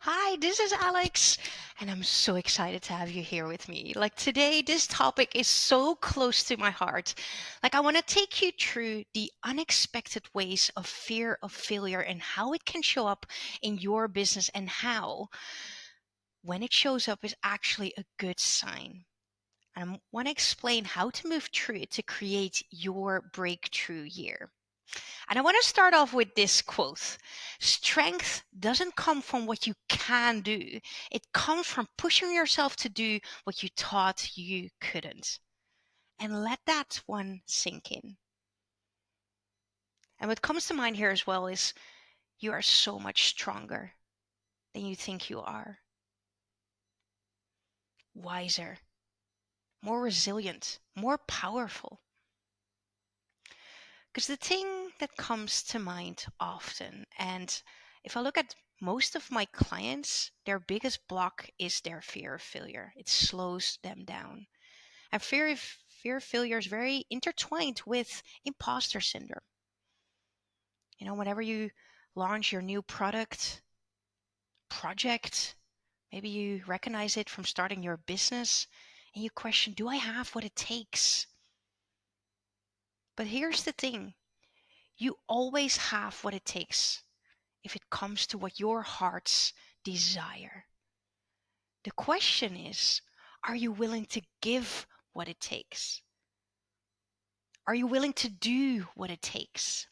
Hi, this is Alex, and I'm so excited to have you here with me. Like today, this topic is so close to my heart. Like, I want to take you through the unexpected ways of fear of failure and how it can show up in your business, and how, when it shows up, is actually a good sign. And I want to explain how to move through it to create your breakthrough year. And I want to start off with this quote: Strength doesn't come from what you can do, it comes from pushing yourself to do what you thought you couldn't. And let that one sink in. And what comes to mind here as well is you are so much stronger than you think you are, wiser, more resilient, more powerful. Because the thing that comes to mind often, and if I look at most of my clients, their biggest block is their fear of failure. It slows them down. And fear of failure is very intertwined with imposter syndrome. Whenever you launch your new project, maybe you recognize it from starting your business and you question, do I have what it takes? But here's the thing: you always have what it takes if it comes to what your hearts desire. The question is, are you willing to give what it takes? Are you willing to do what it takes?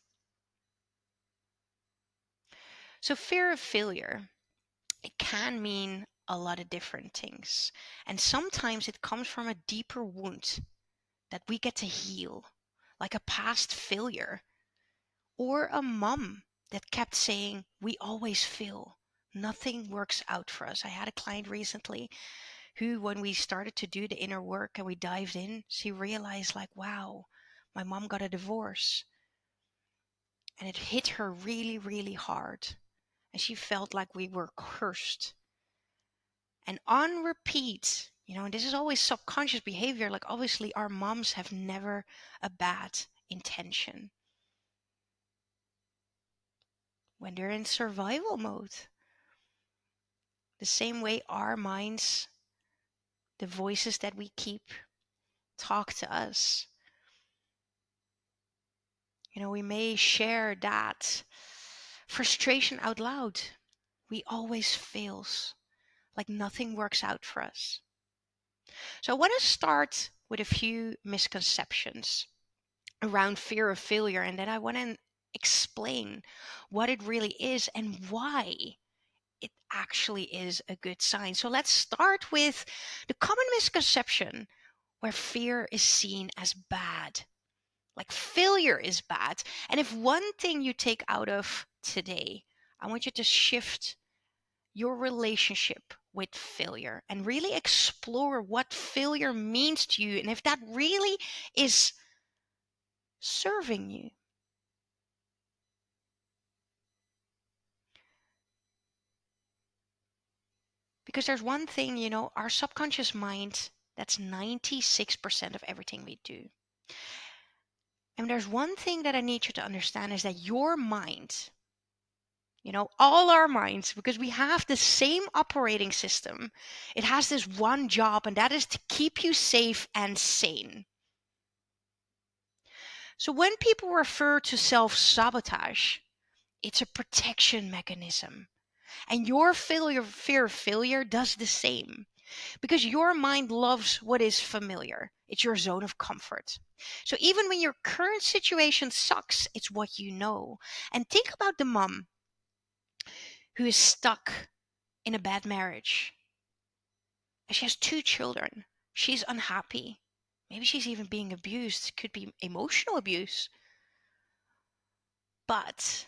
So, fear of failure, it can mean a lot of different things. And sometimes it comes from a deeper wound that we get to heal, like a past failure, or a mom that kept saying, we always fail. Nothing works out for us. I had a client recently who, when we started to do the inner work and we dived in, she realized, like, wow, my mom got a divorce and it hit her really, really hard. And she felt like we were cursed. And on repeat, and this is always subconscious behavior. Like, obviously, our moms have never a bad intention when they're in survival mode. The same way our minds, the voices that we keep, talk to us. We may share that frustration out loud. We always fails, like nothing works out for us. So I want to start with a few misconceptions around fear of failure, and then I want to explain what it really is and why it actually is a good sign. So let's start with the common misconception where fear is seen as bad. Like, failure is bad. And if one thing you take out of today, I want you to shift your relationship with failure and really explore what failure means to you and if that really is serving you. Because there's one thing, our subconscious mind, that's 96% of everything we do. And there's one thing that I need you to understand is that your mind, all our minds, because we have the same operating system, it has this one job, and that is to keep you safe and sane. So when people refer to self sabotage, it's a protection mechanism. And your fear of failure does the same, because your mind loves what is familiar. It's your zone of comfort. So even when your current situation sucks, it's what you know. And think about the mom who is stuck in a bad marriage. And she has two children. She's unhappy. Maybe she's even being abused. Could be emotional abuse. But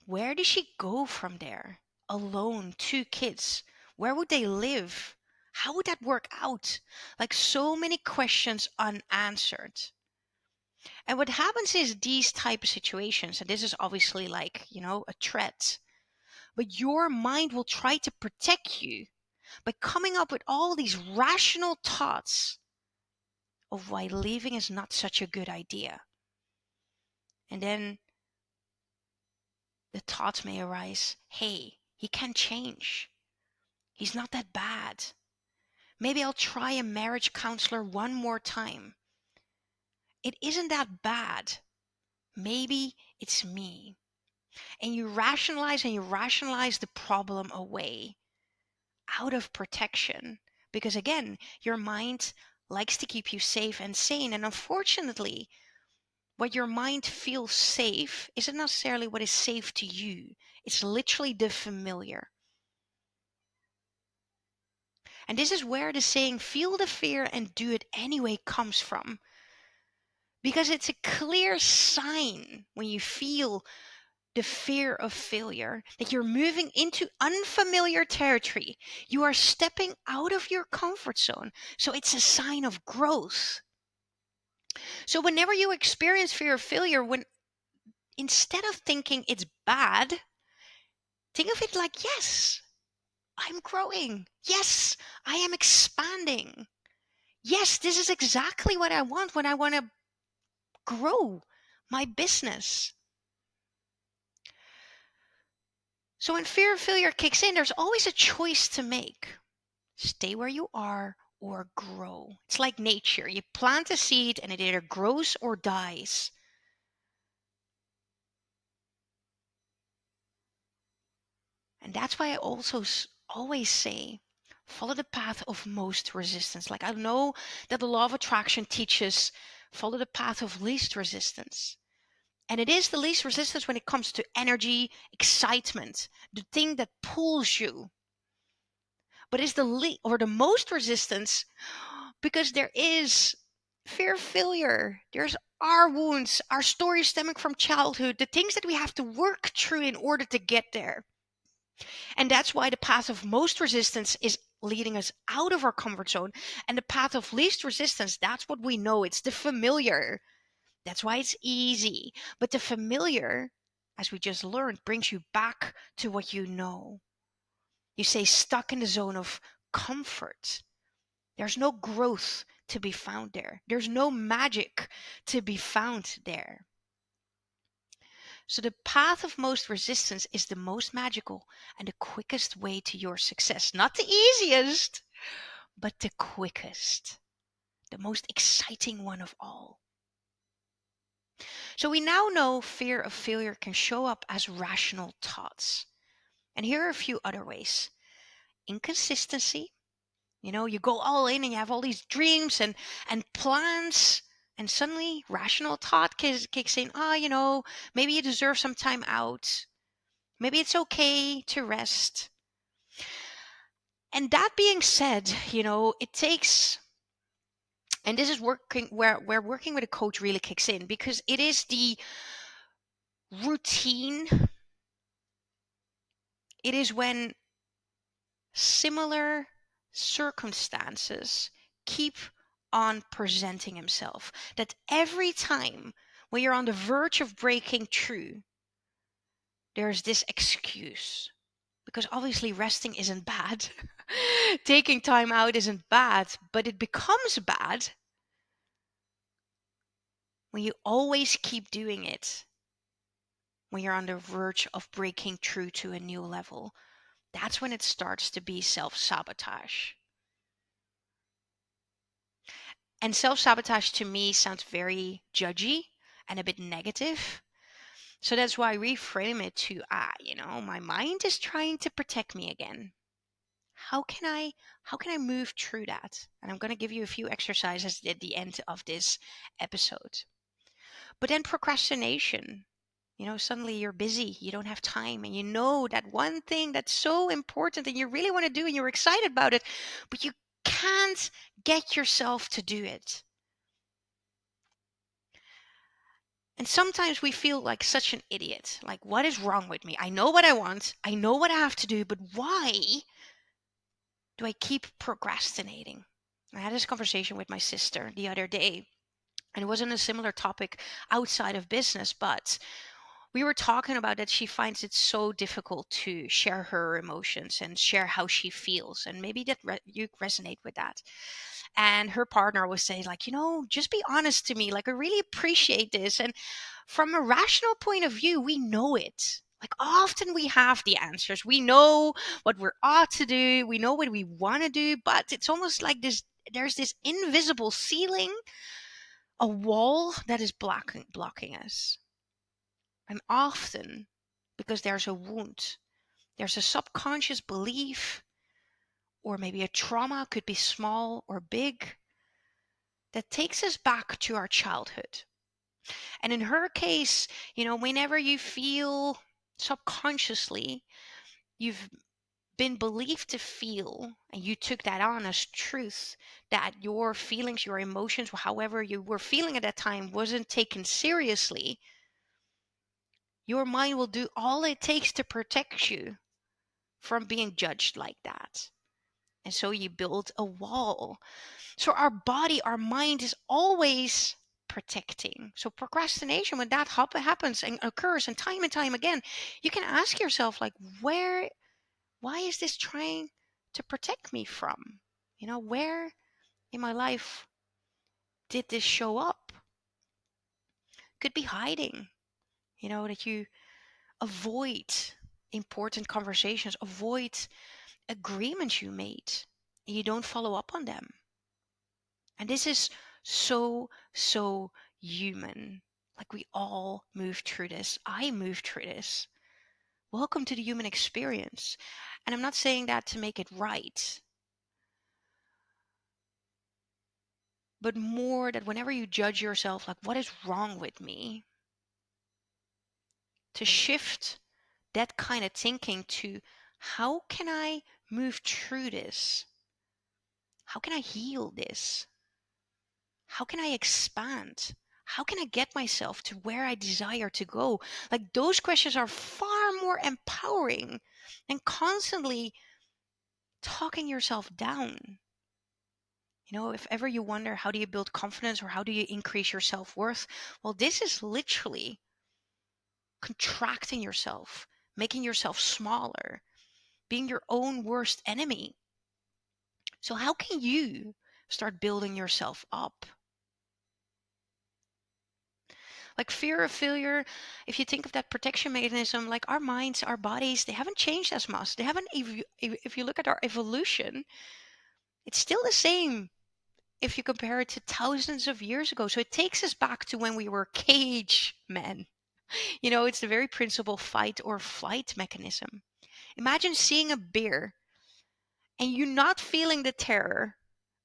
where does she go from there? Alone, two kids. Where would they live? How would that work out? Like, so many questions unanswered. And what happens is these type of situations, and this is obviously like, a threat, but your mind will try to protect you by coming up with all these rational thoughts of why leaving is not such a good idea. And then the thoughts may arise, hey, he can change. He's not that bad. Maybe I'll try a marriage counselor one more time. It isn't that bad. Maybe it's me. And you rationalize the problem away out of protection. Because again, your mind likes to keep you safe and sane. And unfortunately, what your mind feels safe isn't necessarily what is safe to you. It's literally the familiar. And this is where the saying, feel the fear and do it anyway, comes from. Because it's a clear sign when you feel the fear of failure that you're moving into unfamiliar territory. You are stepping out of your comfort zone. So it's a sign of growth. So whenever you experience fear of failure, when instead of thinking it's bad, think of it like, yes, I'm growing. Yes, I am expanding. Yes, this is exactly what I want when I want to grow my business. So when fear of failure kicks in, there's always a choice to make. Stay where you are or grow. It's like nature. You plant a seed and it either grows or dies. And that's why I also always say, follow the path of most resistance. Like I know that the law of attraction teaches follow the path of least resistance. And it is the least resistance when it comes to energy, excitement, the thing that pulls you. But it's the most resistance because there is fear of failure. There's our wounds, our stories stemming from childhood, the things that we have to work through in order to get there. And that's why the path of most resistance is leading us out of our comfort zone. And the path of least resistance, that's what we know. It's the familiar. That's why it's easy. But the familiar, as we just learned, brings you back to what you know. You stay stuck in the zone of comfort. There's no growth to be found there. There's no magic to be found there. So the path of most resistance is the most magical and the quickest way to your success. Not the easiest, but the quickest. The most exciting one of all. So we now know fear of failure can show up as rational thoughts. And here are a few other ways. Inconsistency. You go all in and you have all these dreams and plans, and suddenly rational thought kicks in. Maybe you deserve some time out. Maybe it's okay to rest. And that being said, it takes, and this is working where working with a coach really kicks in, because it is the routine. It is when similar circumstances keep on presenting himself that every time when you're on the verge of breaking through, there's this excuse. Because obviously resting isn't bad. Taking time out isn't bad, but it becomes bad when you always keep doing it. When you're on the verge of breaking through to a new level, that's when it starts to be self-sabotage. And self-sabotage to me sounds very judgy and a bit negative. So that's why I reframe it to, my mind is trying to protect me again. How can I move through that? And I'm going to give you a few exercises at the end of this episode. But then procrastination. Suddenly you're busy, you don't have time, and you know that one thing that's so important and you really want to do and you're excited about it, but you can't get yourself to do it. And sometimes we feel like such an idiot. Like, what is wrong with me? I know what I want. I know what I have to do, but why do I keep procrastinating? I had this conversation with my sister the other day, and it wasn't a similar topic outside of business, but we were talking about that she finds it so difficult to share her emotions and share how she feels. And maybe that you resonate with that. And her partner was saying, like, just be honest to me. Like, I really appreciate this. And from a rational point of view, we know it. Like often we have the answers. We know what we ought to do. We know what we want to do, but it's almost like there's this invisible ceiling, a wall that is blocking us. And often because there's a wound, there's a subconscious belief, or maybe a trauma, could be small or big, that takes us back to our childhood. And in her case, whenever you feel subconsciously you've been believed to feel, and you took that on as truth, that your feelings, your emotions, however you were feeling at that time, wasn't taken seriously, your mind will do all it takes to protect you from being judged like that. And so you build a wall. So our body, our mind is always protecting. So procrastination, when that happens and occurs and time again, you can ask yourself, like, why is this trying to protect me from? Where in my life did this show up? Could be hiding, that you avoid important conversations, avoid agreements you made, and you don't follow up on them. And this is so human. Like we all move through this. I moved through this. Welcome to the human experience. And I'm not saying that to make it right, but more that whenever you judge yourself, like, what is wrong with me? To shift that kind of thinking to, how can I move through this? How can I heal this? How can I expand? How can I get myself to where I desire to go? Like those questions are far more empowering than constantly talking yourself down. If ever you wonder, how do you build confidence or how do you increase your self-worth? Well, this is literally contracting yourself, making yourself smaller, being your own worst enemy. So how can you start building yourself up? Like fear of failure, if you think of that protection mechanism, like our minds, our bodies, they haven't changed as much. They haven't, if you look at our evolution, it's still the same if you compare it to thousands of years ago. So it takes us back to when we were cage men. It's the very principle fight or flight mechanism. Imagine seeing a bear and you not feeling the terror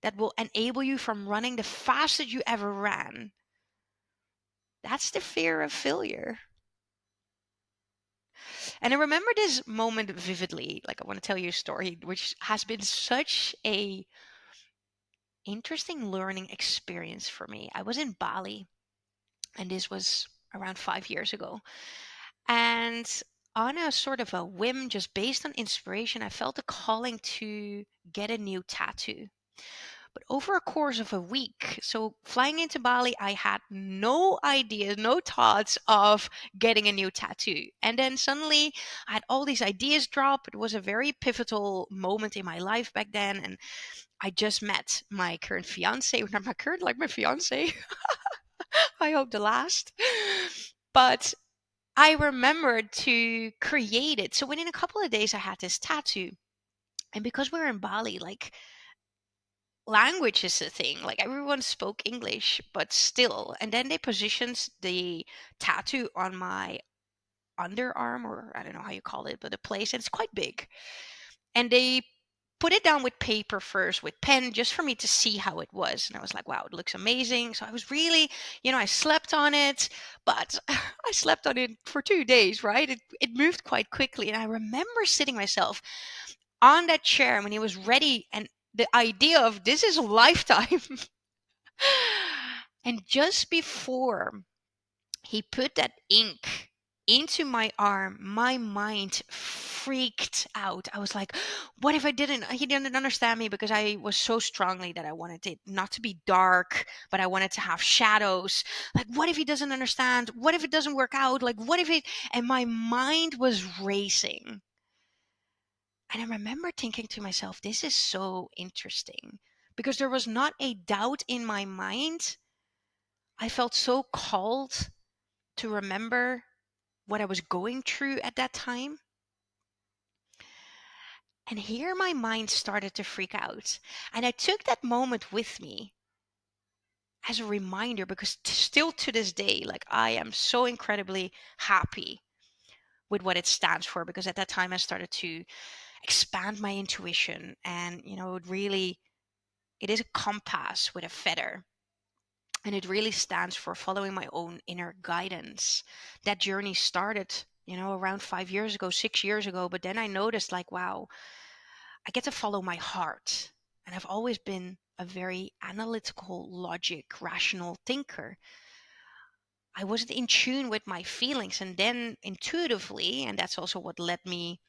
that will enable you from running the fastest you ever ran. That's the fear of failure. And I remember this moment vividly. Like, I want to tell you a story which has been such a interesting learning experience for me. I was in Bali, and this was around 5 years ago. And on a sort of a whim, just based on inspiration, I felt a calling to get a new tattoo. But over a course of a week, so flying into Bali, I had no ideas, no thoughts of getting a new tattoo. And then suddenly I had all these ideas drop. It was a very pivotal moment in my life back then. And I just met my current fiance, not my current, like my fiance. I hope the last. But I remembered to create it. So within a couple of days, I had this tattoo. And because we were in Bali, like, language is a thing. Like everyone spoke English, but still. And then they positioned the tattoo on my underarm, or I don't know how you call it, but the place, and it's quite big. And they put it down with paper first, with pen, just for me to see how it was. And I was like, wow, it looks amazing. So I was really, I slept on it, but I slept on it for 2 days, right? It moved quite quickly. And I remember sitting myself on that chair when he was ready, and the idea of this is a lifetime. And just before he put that ink into my arm, my mind freaked out. I was like, what if he didn't understand me, because I was so strongly that I wanted it not to be dark, but I wanted to have shadows. Like, what if he doesn't understand? What if it doesn't work out? Like, what if it, and my mind was racing. And I remember thinking to myself, this is so interesting, because there was not a doubt in my mind. I felt so called to remember what I was going through at that time. And here my mind started to freak out. And I took that moment with me as a reminder, because still to this day, like, I am so incredibly happy with what it stands for, because at that time I started to expand my intuition, and it is a compass with a feather, and it really stands for following my own inner guidance. That journey started, around 5 years ago, 6 years ago, but then I noticed, like, wow, I get to follow my heart. And I've always been a very analytical, logic, rational thinker. I wasn't in tune with my feelings. And then intuitively, and that's also what led me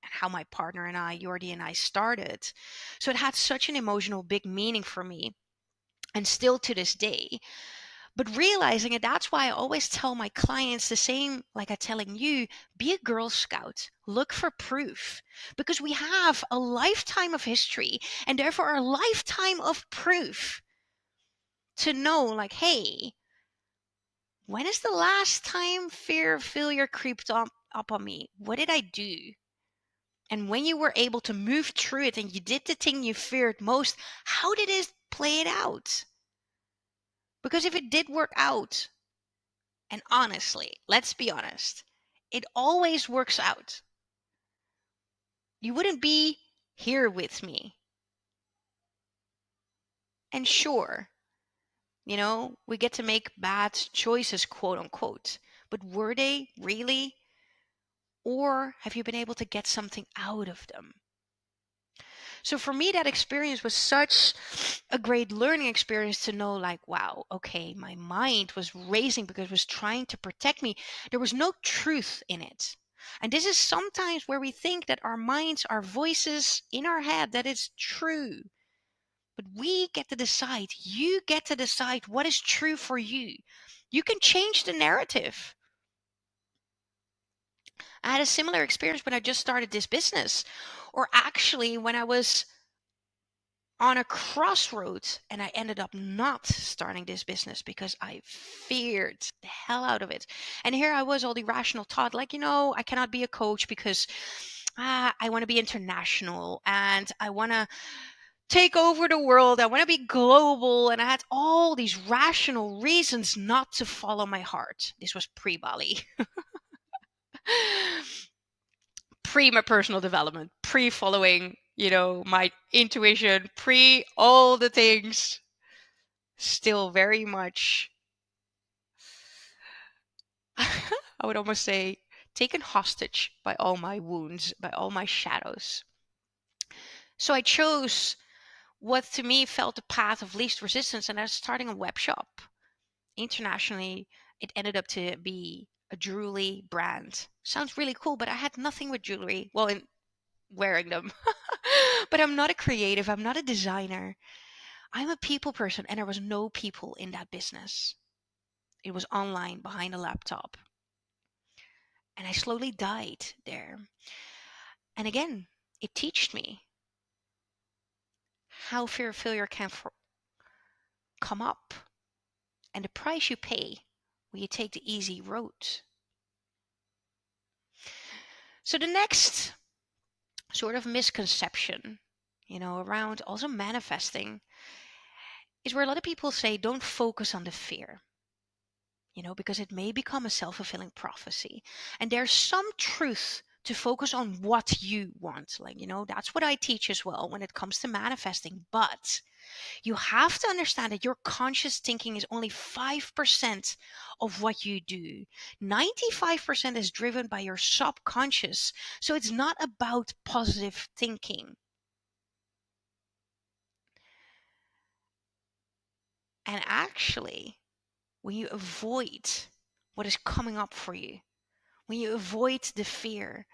and how my partner and I, Jordi and I, started. So it had such an emotional, big meaning for me. And still to this day, but realizing it, that's why I always tell my clients the same, like I'm telling you: be a Girl Scout, look for proof, because we have a lifetime of history and therefore a lifetime of proof to know, like, hey, when is the last time fear of failure creeped up on me? What did I do? And when you were able to move through it and you did the thing you feared most, how did it play it out? Because if it did work out, and honestly, let's be honest, it always works out. You wouldn't be here with me. And sure, we get to make bad choices, quote unquote. But were they really? Or have you been able to get something out of them? So for me, that experience was such a great learning experience to know, like, wow, okay, my mind was racing because it was trying to protect me. There was no truth in it. And this is sometimes where we think that our minds are voices in our head, that it's true. But we get to decide. You get to decide what is true for you. You can change the narrative. I had a similar experience when I just started this business, or actually when I was on a crossroads and I ended up not starting this business because I feared the hell out of it. And here I was, all the rational thought, like, I cannot be a coach because I want to be international and I want to take over the world. I want to be global. And I had all these rational reasons not to follow my heart. This was pre-Bali. Pre my personal development, pre following, my intuition, pre all the things. Still very much, I would almost say, taken hostage by all my wounds, by all my shadows. So I chose what to me felt the path of least resistance, and I was starting a web shop. Internationally, it ended up to be a jewelry brand. Sounds really cool, but I had nothing with jewelry. Well, in wearing them. But I'm not a creative, I'm not a designer. I'm a people person, and there was no people in that business. It was online behind a laptop. And I slowly died there. And again, it taught me how fear of failure can come up and the price you pay when you take the easy road. So the next sort of misconception, around also manifesting, is where a lot of people say don't focus on the fear. Because it may become a self-fulfilling prophecy. And there's some truth to focus on what you want. Like, that's what I teach as well when it comes to manifesting. But you have to understand that your conscious thinking is only 5% of what you do. 95% is driven by your subconscious. So it's not about positive thinking. And actually, when you avoid what is coming up for you, when you avoid the fear,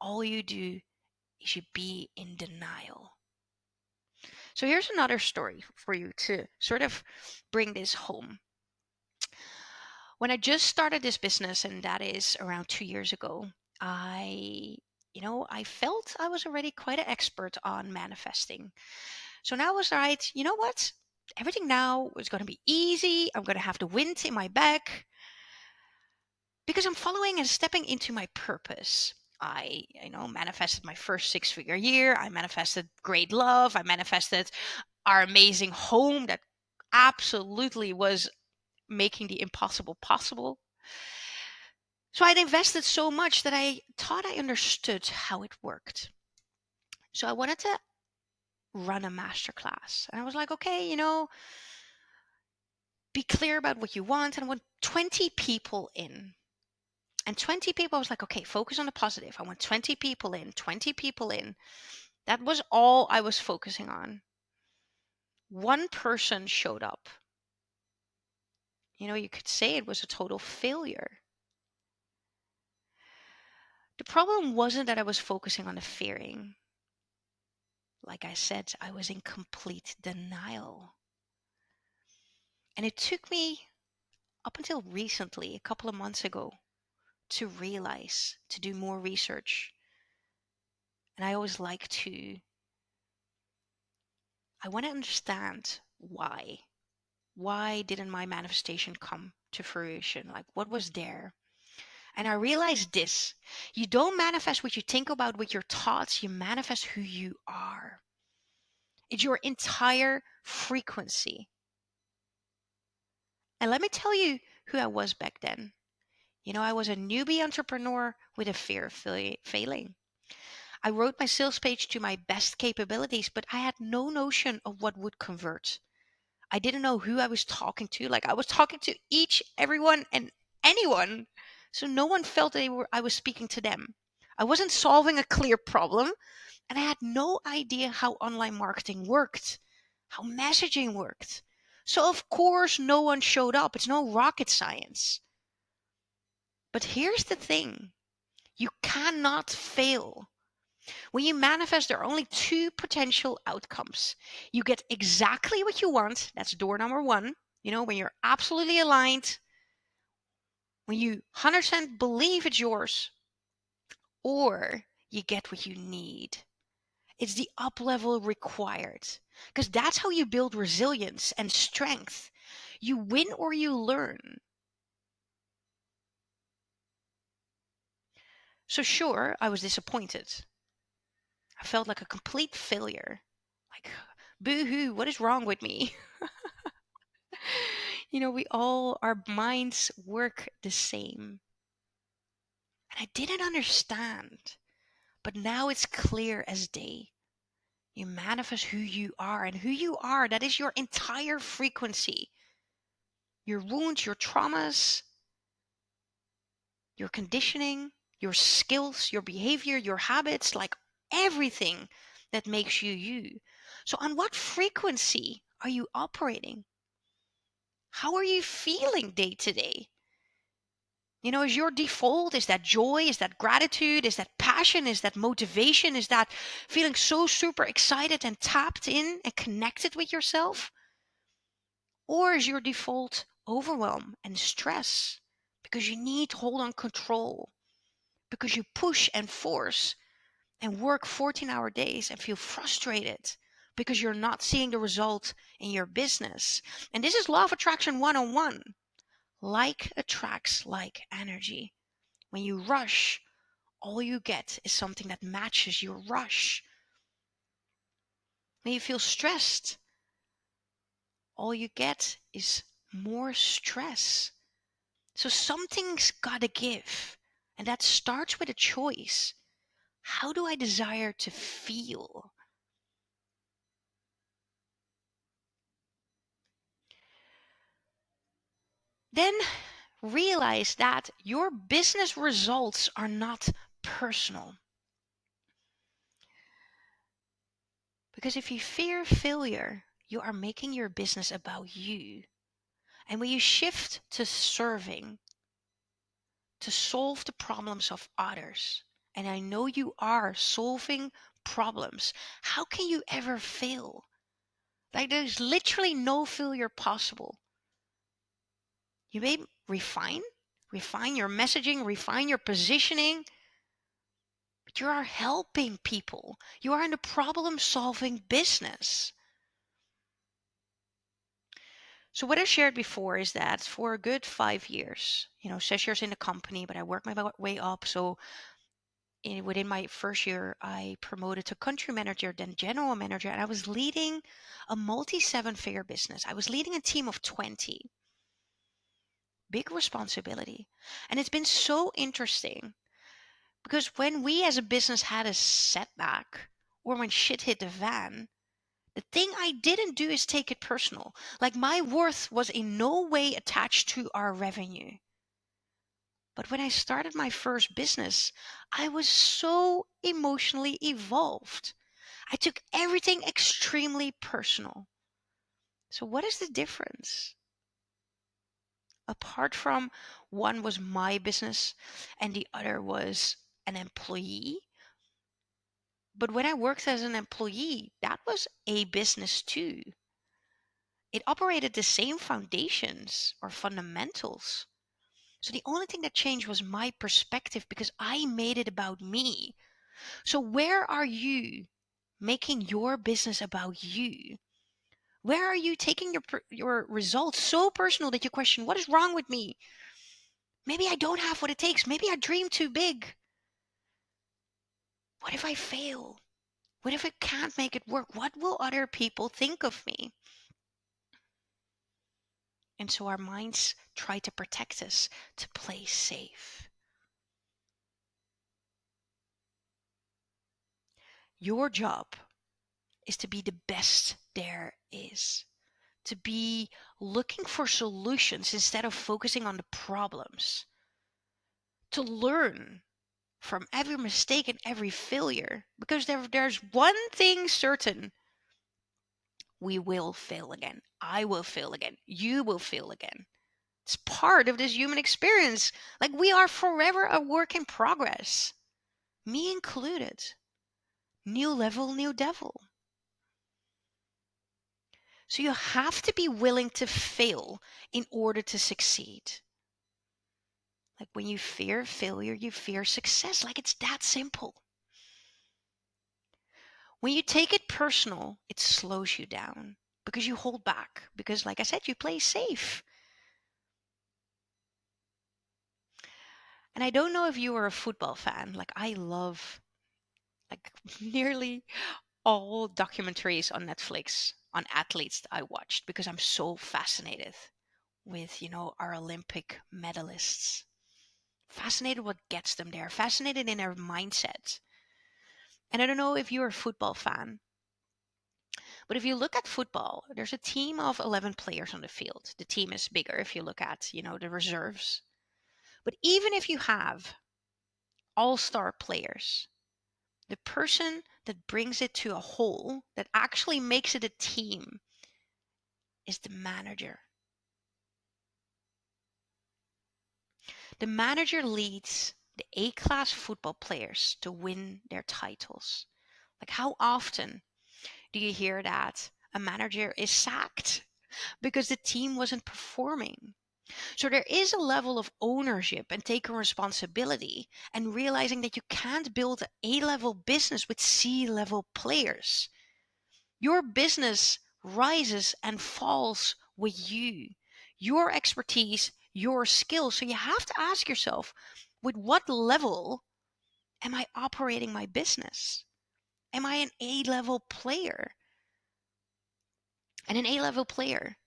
all you do is you be in denial. So here's another story for you to sort of bring this home. When I just started this business, and that is around 2 years ago, I felt I was already quite an expert on manifesting. So now I was right, you know what? Everything now is going to be easy. I'm going to have the wind in my back. because I'm following and stepping into my purpose. I, manifested my first six-figure year. I manifested great love. I manifested our amazing home that absolutely was making the impossible possible. So I'd invested so much that I thought I understood how it worked. So I wanted to run a masterclass. And I was like, okay, be clear about what you want. And I want 20 people in. And 20 people, I was like, okay, focus on the positive. I want 20 people in, 20 people in. That was all I was focusing on. One person showed up. You could say it was a total failure. The problem wasn't that I was focusing on the fearing. Like I said, I was in complete denial. And it took me up until recently, a couple of months ago, to realize, to do more research. And I always I want to understand why. Why didn't my manifestation come to fruition? Like, what was there? And I realized this: you don't manifest what you think about with your thoughts, you manifest who you are. It's your entire frequency. And let me tell you who I was back then. I was a newbie entrepreneur with a fear of failing. I wrote my sales page to my best capabilities, but I had no notion of what would convert. I didn't know who I was talking to. Like, I was talking to everyone, and anyone. So no one felt I was speaking to them. I wasn't solving a clear problem, and I had no idea how online marketing worked, how messaging worked. So of course no one showed up. It's no rocket science. But here's the thing. You cannot fail. When you manifest, there are only two potential outcomes. You get exactly what you want. That's door number one. When you're absolutely aligned, when you 100% believe it's yours, or you get what you need. It's the up level required, because that's how you build resilience and strength. You win or you learn. So sure, I was disappointed. I felt like a complete failure. Like, boo-hoo, what is wrong with me? Our minds work the same. And I didn't understand, but now it's clear as day. You manifest who you are, and who you are, that is your entire frequency. Your wounds, your traumas, your conditioning, your skills, your behavior, your habits, like everything that makes you you. So on what frequency are you operating? How are you feeling day to day? Is your default? Is that joy? Is that gratitude? Is that passion? Is that motivation? Is that feeling so super excited and tapped in and connected with yourself? Or is your default overwhelm and stress because you need to hold on control, because you push and force and work 14-hour days and feel frustrated because you're not seeing the result in your business? And this is law of attraction 101. Like attracts like energy. When you rush, all you get is something that matches your rush. When you feel stressed, all you get is more stress. So something's gotta give. And that starts with a choice. How do I desire to feel? Then realize that your business results are not personal. Because if you fear failure, you are making your business about you. And when you shift to serving, to solve the problems of others, and I know you are solving problems, how can you ever fail? Like, there's literally no failure possible. You may refine your messaging, refine your positioning, but you are helping people. You are in the problem solving business. So what I shared before is that for a good 5 years, 6 years in the company, but I worked my way up. So within my first year, I promoted to country manager, then general manager, and I was leading a multi-seven-figure business. I was leading a team of 20. Big responsibility. And it's been so interesting because when we as a business had a setback or when shit hit the fan, the thing I didn't do is take it personal. Like my worth was in no way attached to our revenue. But when I started my first business, I was so emotionally evolved. I took everything extremely personal. So, what is the difference? Apart from one was my business and the other was an employee. But when I worked as an employee, that was a business too. It operated the same foundations or fundamentals. So the only thing that changed was my perspective because I made it about me. So where are you making your business about you? Where are you taking your results so personal that you question, what is wrong with me? Maybe I don't have what it takes. Maybe I dream too big. What if I fail? What if I can't make it work? What will other people think of me? And so our minds try to protect us, to play safe. Your job is to be the best there is, to be looking for solutions instead of focusing on the problems, to learn from every mistake and every failure. Because there's one thing certain: we will fail again. I will fail again. You will fail again. It's part of this human experience. Like we are forever a work in progress, me included. New level, new devil. So you have to be willing to fail in order to succeed. Like when you fear failure, you fear success. Like it's that simple. When you take it personal, it slows you down because you hold back. Because, like I said, you play safe. And I don't know if you are a football fan. Like I love like nearly all documentaries on Netflix on athletes I watched because I'm so fascinated with, our Olympic medalists. Fascinated what gets them there, fascinated in their mindset. And I don't know if you're a football fan, but if you look at football, there's a team of 11 players on the field. The team is bigger if you look at, the reserves. But even if you have all-star players, the person that brings it to a whole, that actually makes it a team, is the manager. The manager leads the A-class football players to win their titles. Like how often do you hear that a manager is sacked because the team wasn't performing? So there is a level of ownership and taking responsibility and realizing that you can't build an A-level business with C-level players. Your business rises and falls with you, your expertise, your skills. So you have to ask yourself, with what level am I operating my business? Am I an A-level player? And an A-level player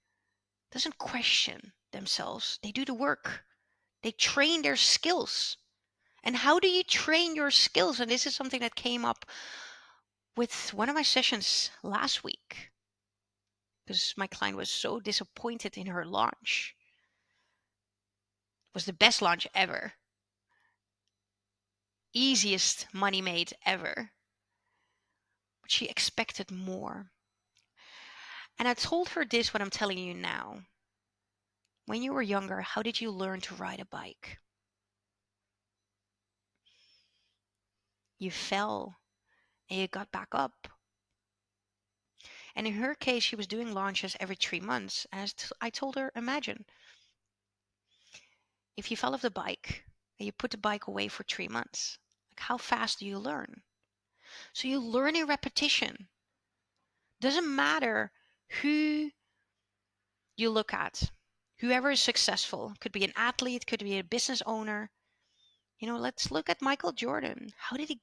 doesn't question themselves. They do the work. They train their skills. And how do you train your skills? And this is something that came up with one of my sessions last week because my client was so disappointed in her launch. It was the best launch ever. Easiest money made ever. But she expected more. And I told her this, what I'm telling you now. When you were younger, how did you learn to ride a bike? You fell and you got back up. And in her case, she was doing launches every 3 months. And I told her, imagine if you fell off the bike and you put the bike away for 3 months, like how fast do you learn? So you learn in repetition. Doesn't matter who you look at, whoever is successful, could be an athlete, could be a business owner. Let's look at Michael Jordan. How did he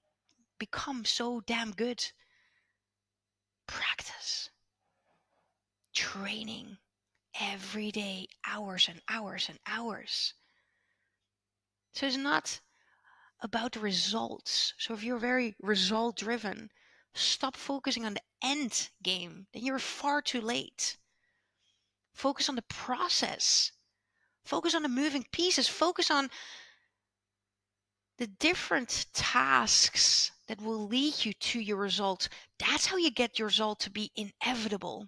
become so damn good? Practice, training, every day, hours and hours and hours. So it's not about the results. So if you're very result driven, stop focusing on the end game. Then you're far too late. Focus on the process. Focus on the moving pieces. Focus on the different tasks that will lead you to your result. That's how you get your result to be inevitable.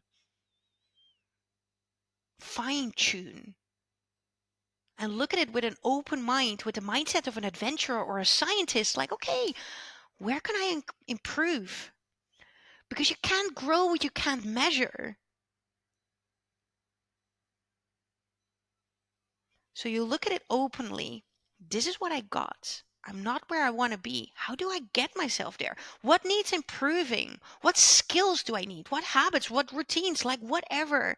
Fine tune and look at it with an open mind, with the mindset of an adventurer or a scientist. Like, okay, where can I improve? Because you can't grow what you can't measure. So you look at it openly. This is what I got. I'm not where I want to be. How do I get myself there? What needs improving? What skills do I need? What habits? What routines? Like whatever.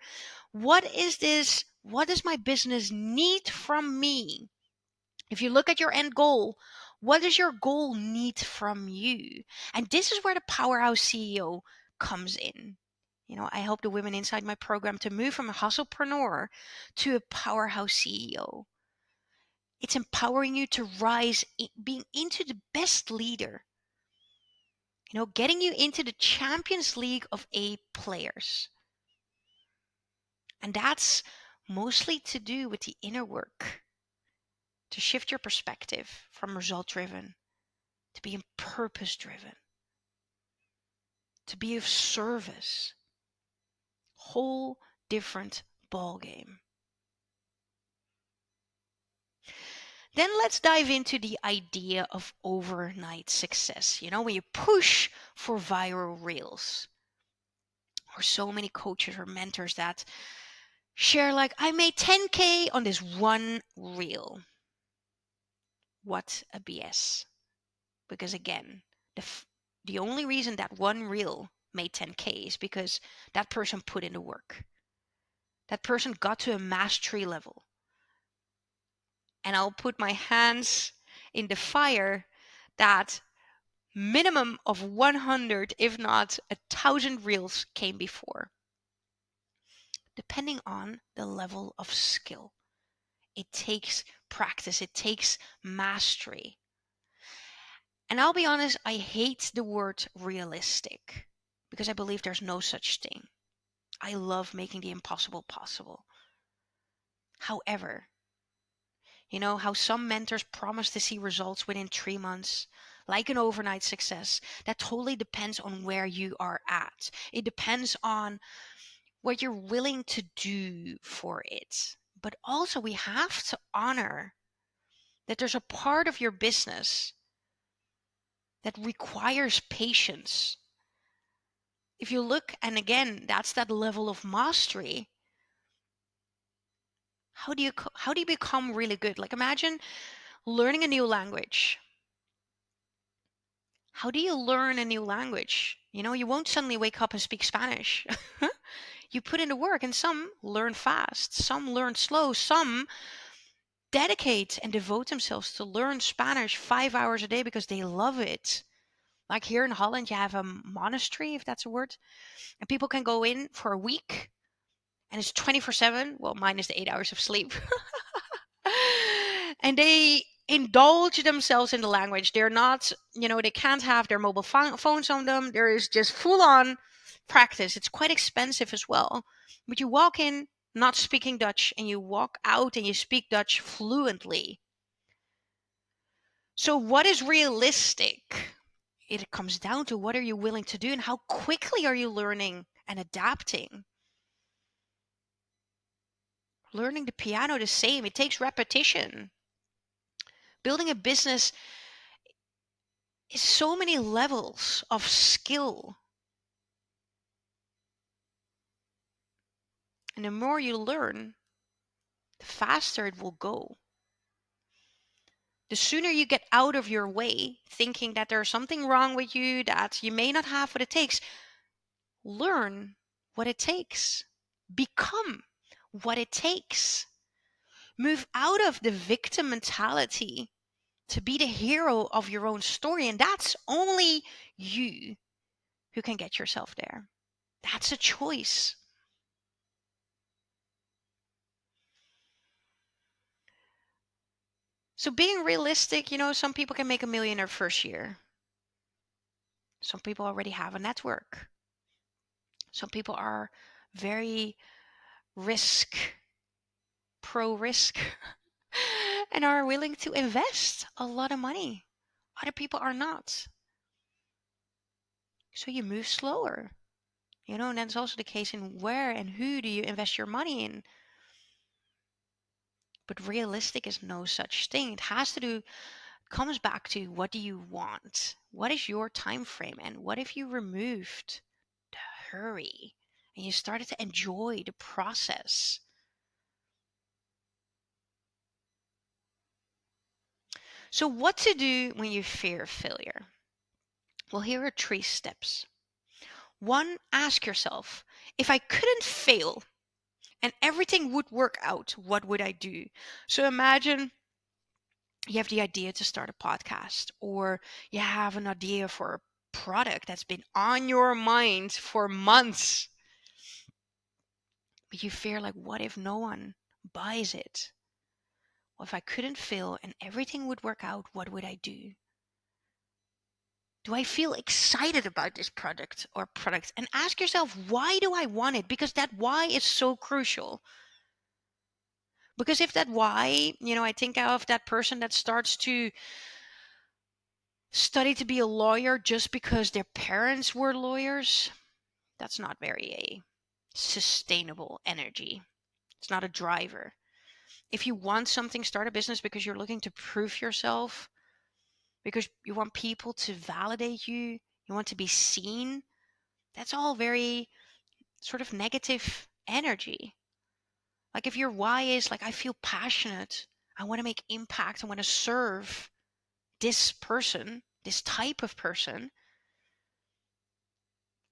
What is this? What does my business need from me? If you look at your end goal, what does your goal need from you? And this is where the powerhouse CEO comes in. I help the women inside my program to move from a hustlepreneur to a powerhouse CEO. It's empowering you to rise, being into the best leader, getting you into the Champions League of A players. And that's mostly to do with the inner work, to shift your perspective from result driven to being purpose driven, to be of service. Whole different ball game. Then let's dive into the idea of overnight success. When you push for viral reels, or so many coaches or mentors that share like, I made 10K on this one reel. What a BS. Because again, the only reason that one reel made 10K is because that person put in the work. That person got to a mastery level. And I'll put my hands in the fire that minimum of 100, if not 1,000 reels came before. Depending on the level of skill. It takes practice. It takes mastery. And I'll be honest, I hate the word realistic because I believe there's no such thing. I love making the impossible possible. However, how some mentors promise to see results within 3 months, like an overnight success. That totally depends on where you are at. It depends on what you're willing to do for it. But also, we have to honor that there's a part of your business that requires patience. If you look, and again, that's that level of mastery. How do you become really good? Like imagine learning a new language. How do you learn a new language? You won't suddenly wake up and speak Spanish. You put in the work, and some learn fast, some learn slow, some dedicate and devote themselves to learn Spanish 5 hours a day because they love it. Like here in Holland, you have a monastery, if that's a word, and people can go in for a week and it's 24/7. Well, minus the 8 hours of sleep. And they indulge themselves in the language. They're not, they can't have their mobile phones on them. There is just full on practice. It's quite expensive as well. But you walk in not speaking Dutch and you walk out and you speak Dutch fluently. So what is realistic? It comes down to what are you willing to do and how quickly are you learning and adapting. Learning the piano the same. It takes repetition. Building a business is so many levels of skill. And the more you learn, the faster it will go. The sooner you get out of your way, thinking that there's something wrong with you, that you may not have what it takes, learn what it takes. Become what it takes. Move out of the victim mentality to be the hero of your own story. And that's only you who can get yourself there. That's a choice. So being realistic, some people can make $1 million their first year. Some people already have a network. Some people are very pro risk, and are willing to invest a lot of money. Other people are not. So you move slower. And that's also the case in where and who do you invest your money in. But realistic is no such thing. Comes back to, what do you want? What is your time frame? And what if you removed the hurry and you started to enjoy the process? So what to do when you fear failure? Well, here are 3 steps. 1, ask yourself, if I couldn't fail and everything would work out, what would I do? So imagine you have the idea to start a podcast, or you have an idea for a product that's been on your mind for months, but you fear, like, what if no one buys it? Well, if I couldn't fail and everything would work out, what would I do? Do I feel excited about this product or products? And ask yourself, why do I want it? Because that why is so crucial. Because if that why, I think of that person that starts to study to be a lawyer just because their parents were lawyers, that's not very a sustainable energy. It's not a driver. If you want something, start a business because you're looking to prove yourself, because you want people to validate you, you want to be seen, that's all very sort of negative energy. Like if your why is like, I feel passionate, I want to make impact, I want to serve this person, this type of person,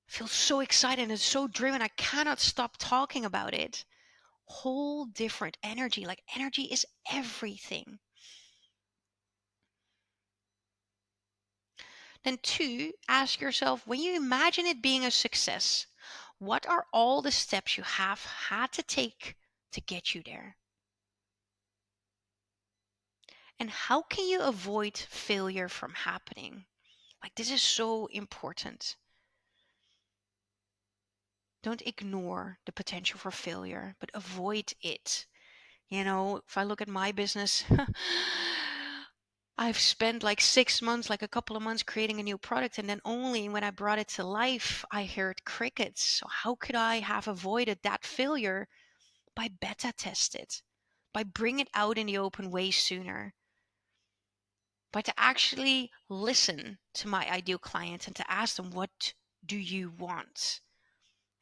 feel so excited and so driven, I cannot stop talking about it. Whole different energy. Like, energy is everything. Then 2, ask yourself, when you imagine it being a success, what are all the steps you have had to take to get you there? And how can you avoid failure from happening? Like, this is so important. Don't ignore the potential for failure, but avoid it. If I look at my business, I've spent like 6 months, like a couple of months creating a new product. And then only when I brought it to life, I heard crickets. So how could I have avoided that failure? By beta test it, by bring it out in the open way sooner, by to actually listen to my ideal client and to ask them, what do you want?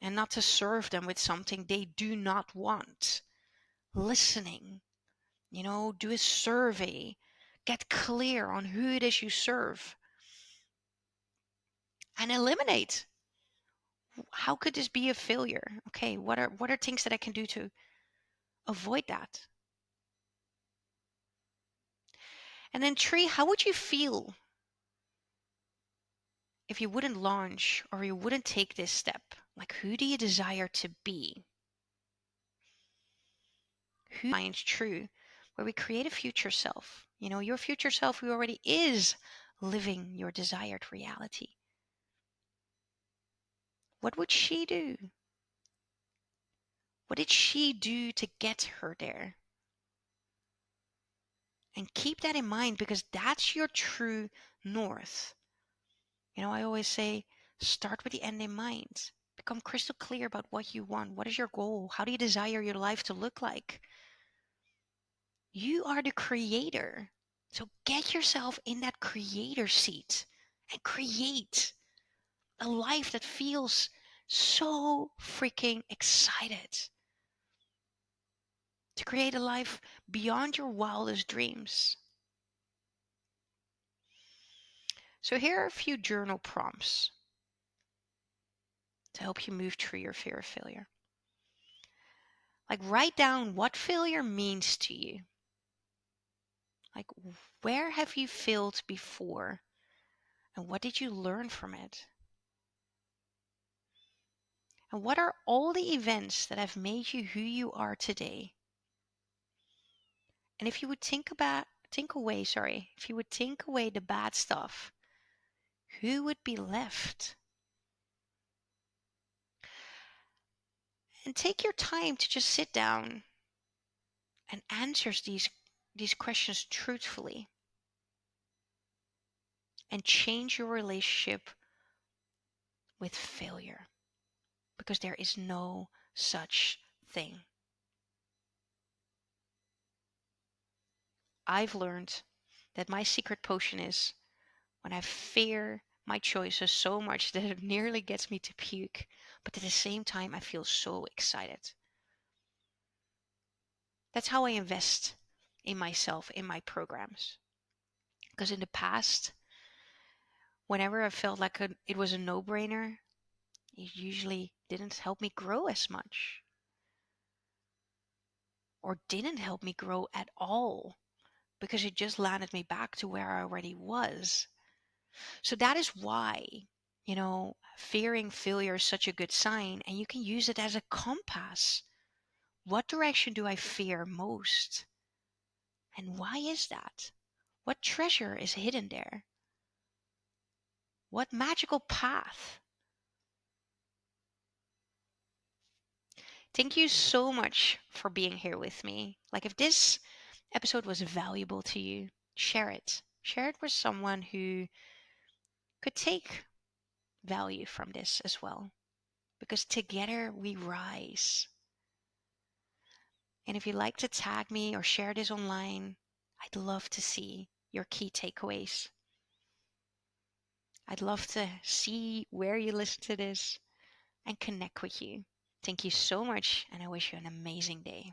And not to serve them with something they do not want. Listening, do a survey, get clear on who it is you serve, and eliminate. How could this be a failure? Okay, what are things that I can do to avoid that? And then 3, how would you feel if you wouldn't launch or you wouldn't take this step? Like, who do you desire to be? Who finds true, where we create a future self? Your future self who already is living your desired reality. What would she do? What did she do to get her there? And keep that in mind, because that's your true north. I always say, start with the end in mind. Become crystal clear about what you want. What is your goal? How do you desire your life to look like? You are the creator. So get yourself in that creator seat and create a life that feels so freaking excited. To create a life beyond your wildest dreams. So here are a few journal prompts to help you move through your fear of failure. Like, write down what failure means to you. Like, where have you failed before? And what did you learn from it? And what are all the events that have made you who you are today? And if you would if you would think away the bad stuff, who would be left? And take your time to just sit down and answer these questions truthfully and change your relationship with failure, because there is no such thing. I've learned that my secret potion is when I fear my choices so much that it nearly gets me to puke, but at the same time, I feel so excited. That's how I invest in myself, in my programs. Because in the past, whenever I felt like it was a no brainer, it usually didn't help me grow as much or didn't help me grow at all because it just landed me back to where I already was. So that is why, fearing failure is such a good sign, and you can use it as a compass. What direction do I fear most? And why is that? What treasure is hidden there? What magical path? Thank you so much for being here with me. Like, if this episode was valuable to you, share it. Share it with someone who could take value from this as well. Because together we rise. And if you'd like to tag me or share this online, I'd love to see your key takeaways. I'd love to see where you listen to this and connect with you. Thank you so much, and I wish you an amazing day.